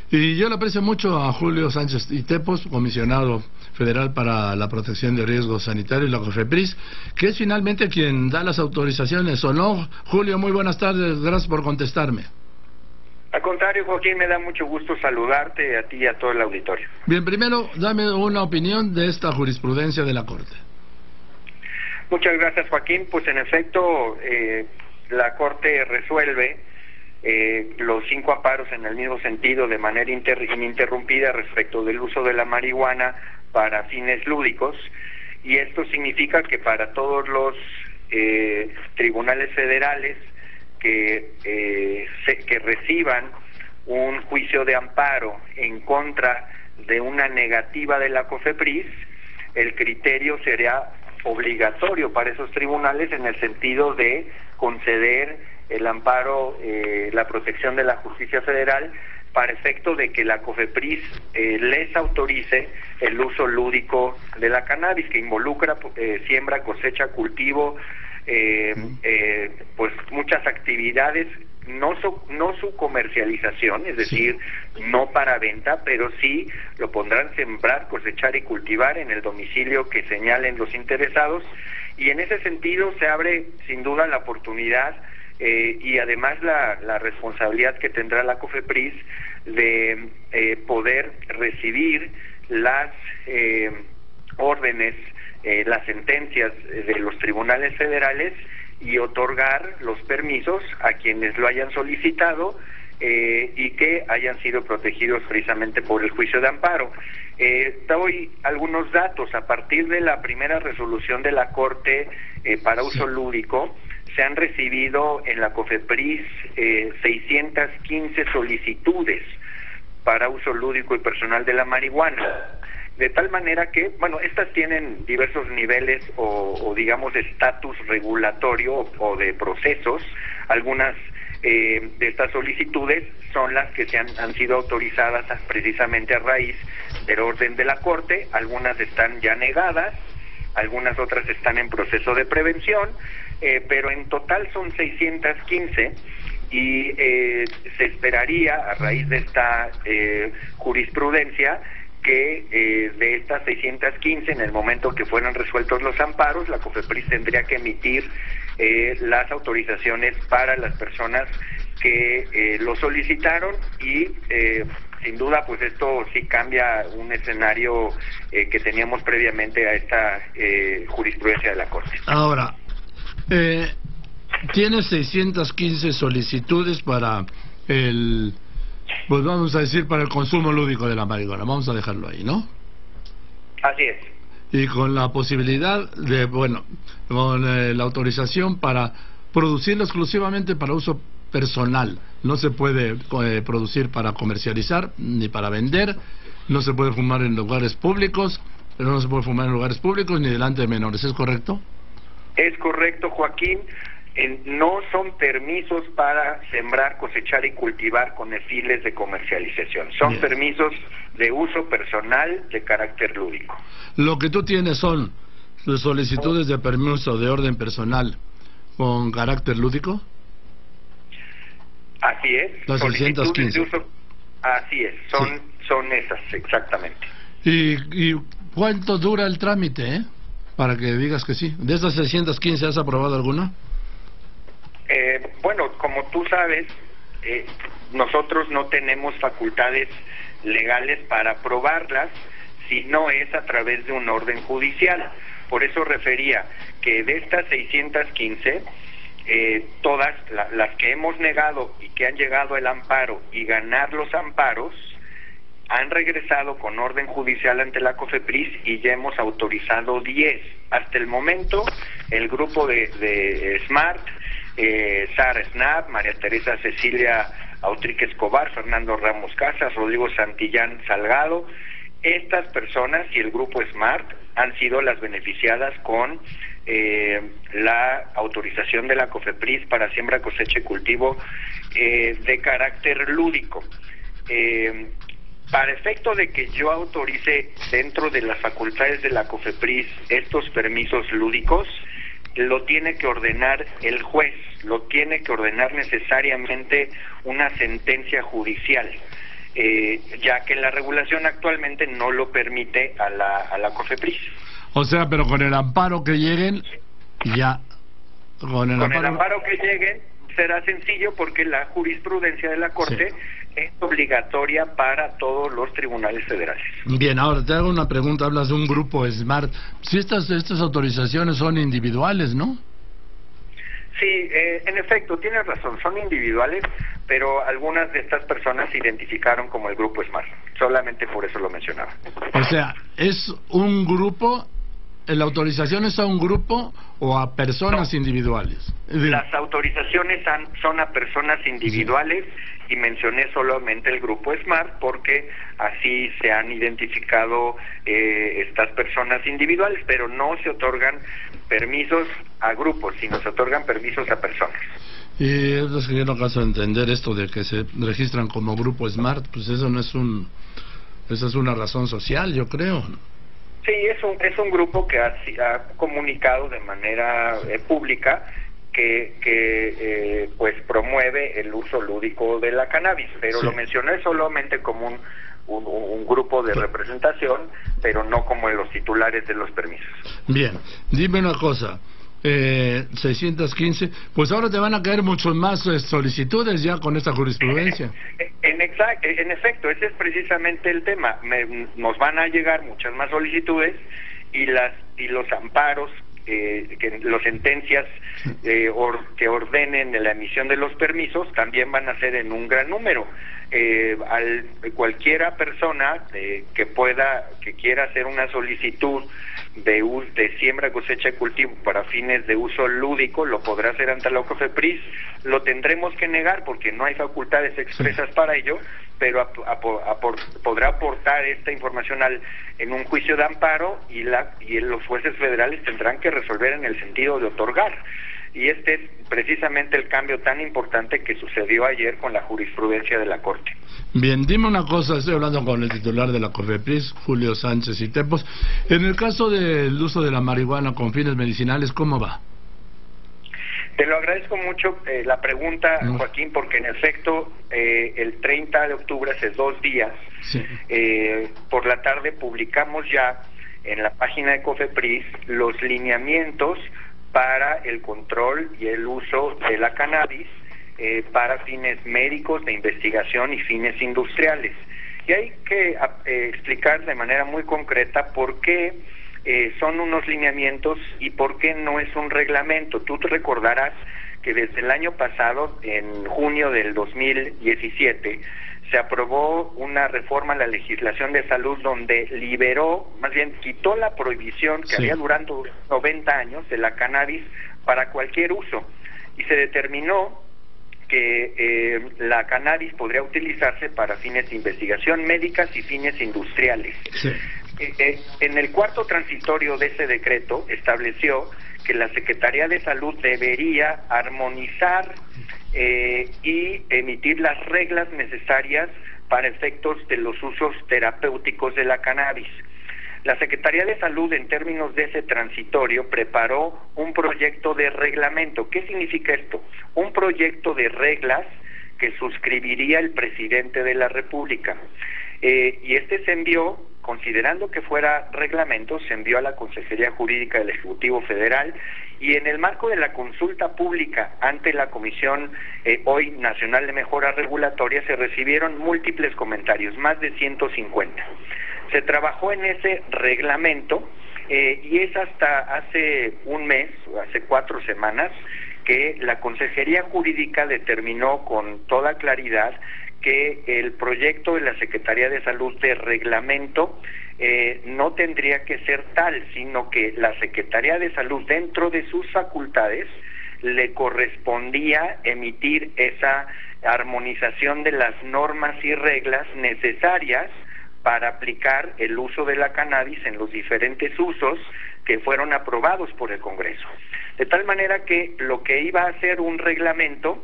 Y yo le aprecio mucho a Julio Sánchez Itepos, comisionado federal para la protección de riesgos sanitarios, la COFEPRIS, que es finalmente quien da las autorizaciones, ¿o no? Julio, muy buenas tardes, gracias por contestarme. Al contrario, Joaquín, me da mucho gusto saludarte a ti y a todo el auditorio. Bien, primero, dame una opinión de esta jurisprudencia de la Corte. Muchas gracias, Joaquín. Pues en efecto, la Corte resuelve los 5 amparos en el mismo sentido, de manera ininterrumpida respecto del uso de la marihuana para fines lúdicos, y esto significa que para todos los tribunales federales que reciban un juicio de amparo en contra de una negativa de la COFEPRIS, el criterio será obligatorio para esos tribunales en el sentido de conceder el amparo, la protección de la justicia federal, para efecto de que la COFEPRIS les autorice el uso lúdico de la cannabis, que involucra siembra, cosecha, cultivo, pues muchas actividades, no su comercialización, es decir, no para venta, pero sí lo pondrán sembrar, cosechar y cultivar en el domicilio que señalen los interesados, y en ese sentido se abre sin duda la oportunidad y además la responsabilidad que tendrá la COFEPRIS de poder recibir las órdenes, las sentencias de los tribunales federales y otorgar los permisos a quienes lo hayan solicitado y que hayan sido protegidos precisamente por el juicio de amparo. Doy algunos datos. A partir de la primera resolución de la Corte para uso lúdico, se han recibido en la COFEPRIS 615 solicitudes para uso lúdico y personal de la marihuana, de tal manera que, bueno, estas tienen diversos niveles o digamos estatus regulatorio o de procesos. Algunas de estas solicitudes son las que han sido autorizadas precisamente a raíz del orden de la Corte, algunas están ya negadas, algunas otras están en proceso de prevención, pero en total son 615 y se esperaría a raíz de esta jurisprudencia que de estas 615, en el momento que fueran resueltos los amparos, la COFEPRIS tendría que emitir las autorizaciones para las personas que lo solicitaron y sin duda pues esto sí cambia un escenario que teníamos previamente a esta jurisprudencia de la Corte. Ahora, tienes 615 solicitudes para pues vamos a decir, para el consumo lúdico de la marihuana, vamos a dejarlo ahí, ¿no? Así es. Y con la posibilidad de, bueno, con la autorización para producirlo exclusivamente para uso personal. No se puede producir para comercializar ni para vender, no se puede fumar en lugares públicos, pero no se puede fumar en lugares públicos ni delante de menores, ¿es correcto? Es correcto, Joaquín. No son permisos para sembrar, cosechar y cultivar con fines de comercialización. Son Bien. Permisos de uso personal de carácter lúdico. Lo que tú tienes son solicitudes de permiso de orden personal con carácter lúdico. Así es. Las 615. De uso, así es. Son esas, exactamente. ¿Y cuánto dura el trámite, para que digas que sí? ¿De estas 615 has aprobado alguna? Bueno, como tú sabes, nosotros no tenemos facultades legales para aprobarlas si no es a través de un orden judicial. Por eso refería que de estas 615, todas las que hemos negado y que han llegado al amparo y ganar los amparos, han regresado con orden judicial ante la COFEPRIS y ya hemos autorizado 10. Hasta el momento, el grupo de SMART, Sara Snap, María Teresa Cecilia Autrique Escobar, Fernando Ramos Casas, Rodrigo Santillán Salgado, estas personas y el grupo SMART han sido las beneficiadas con la autorización de la COFEPRIS para siembra, cosecha y cultivo de carácter lúdico. Para efecto de que yo autorice dentro de las facultades de la COFEPRIS estos permisos lúdicos, lo tiene que ordenar el juez, lo tiene que ordenar necesariamente una sentencia judicial. ya que la regulación actualmente no lo permite a la COFEPRIS. O sea, pero con el amparo que lleguen, ya... Con el amparo que lleguen será sencillo porque la jurisprudencia de la Corte es obligatoria para todos los tribunales federales. Bien, ahora te hago una pregunta, hablas de un grupo SMART. Si estas autorizaciones son individuales, ¿no? Sí, en efecto, tienes razón, son individuales, pero algunas de estas personas se identificaron como el grupo SMART, solamente por eso lo mencionaba. O sea, ¿es un grupo, la autorización es a un grupo o a personas individuales? Las autorizaciones son a personas individuales y mencioné solamente el grupo SMART porque así se han identificado estas personas individuales, pero no se otorgan permisos a grupos, sino se otorgan permisos a personas. Y es que yo no alcanzo a entender esto de que se registran como grupo SMART, pues eso no es esa es una razón social, yo creo. Sí, es un grupo que ha comunicado de manera pública que pues promueve el uso lúdico de la cannabis, pero lo mencioné solamente como un grupo de representación, pero no como los titulares de los permisos. Bien, dime una cosa, 615, pues ahora te van a caer muchos más solicitudes ya con esta jurisprudencia. En efecto, ese es precisamente el tema. Nos van a llegar muchas más solicitudes y los amparos, las sentencias que ordenen la emisión de los permisos también van a ser en un gran número. Cualquiera persona que quiera hacer una solicitud de siembra, cosecha y cultivo para fines de uso lúdico lo podrá hacer ante la COFEPRIS. Lo tendremos que negar porque no hay facultades expresas para ello, pero podrá aportar esta información en un juicio de amparo y los jueces federales tendrán que resolver en el sentido de otorgar. Y este es precisamente el cambio tan importante que sucedió ayer con la jurisprudencia de la Corte. Bien, dime una cosa, estoy hablando con el titular de la COFEPRIS, Julio Sánchez y Tepos. En el caso del uso de la marihuana con fines medicinales, ¿cómo va? Te lo agradezco mucho la pregunta, Joaquín, porque en efecto el 30 de octubre, hace 2 días, por la tarde publicamos ya en la página de COFEPRIS los lineamientos para el control y el uso de la cannabis para fines médicos, de investigación y fines industriales. Y hay que explicar de manera muy concreta por qué son unos lineamientos y por qué no es un reglamento. Tú te recordarás que desde el año pasado, en junio del 2017, se aprobó una reforma a la legislación de salud donde liberó, más bien quitó la prohibición que había durado 90 años de la cannabis para cualquier uso, y se determinó que la cannabis podría utilizarse para fines de investigación médicas y fines industriales. En el cuarto transitorio de ese decreto estableció que la Secretaría de Salud debería armonizar y emitir las reglas necesarias para efectos de los usos terapéuticos de la cannabis. La Secretaría de Salud, en términos de ese transitorio, preparó un proyecto de reglamento. ¿Qué significa esto? Un proyecto de reglas que suscribiría el presidente de la República. Y este se envió, considerando que fuera reglamento, se envió a la Consejería Jurídica del Ejecutivo Federal, y en el marco de la consulta pública ante la Comisión hoy Nacional de Mejora Regulatoria se recibieron múltiples comentarios, más de 150. Se trabajó en ese reglamento y es hasta hace un mes, hace 4 semanas, que la Consejería Jurídica determinó con toda claridad que el proyecto de la Secretaría de Salud de reglamento no tendría que ser tal, sino que la Secretaría de Salud, dentro de sus facultades, le correspondía emitir esa armonización de las normas y reglas necesarias para aplicar el uso de la cannabis en los diferentes usos que fueron aprobados por el Congreso. De tal manera que lo que iba a ser un reglamento,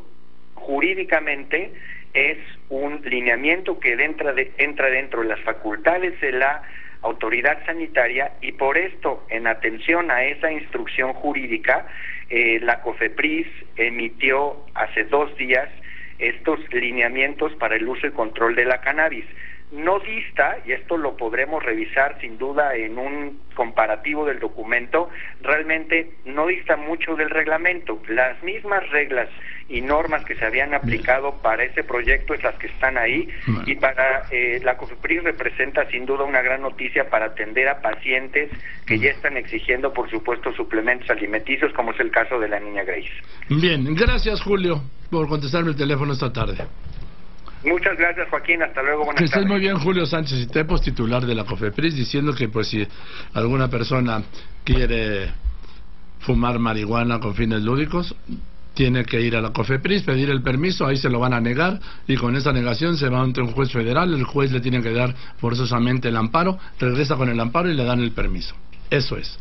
jurídicamente, es un lineamiento que entra dentro de las facultades de la autoridad sanitaria, y por esto, en atención a esa instrucción jurídica, la COFEPRIS emitió hace 2 días estos lineamientos para el uso y control de la cannabis. No dista, y esto lo podremos revisar sin duda en un comparativo del documento, realmente no dista mucho del reglamento. Las mismas reglas y normas que se habían aplicado para ese proyecto es las que están ahí, y para la COFEPRIS representa sin duda una gran noticia para atender a pacientes que ya están exigiendo, por supuesto, suplementos alimenticios, como es el caso de la niña Grace. Bien, gracias Julio por contestarme el teléfono esta tarde. Muchas gracias, Joaquín, hasta luego, buenas tardes. Que estés muy bien, Julio Sánchez Istepos, titular de la COFEPRIS, diciendo que pues si alguna persona quiere fumar marihuana con fines lúdicos, tiene que ir a la COFEPRIS, pedir el permiso, ahí se lo van a negar, y con esa negación se va ante un juez federal, el juez le tiene que dar forzosamente el amparo, regresa con el amparo y le dan el permiso. Eso es.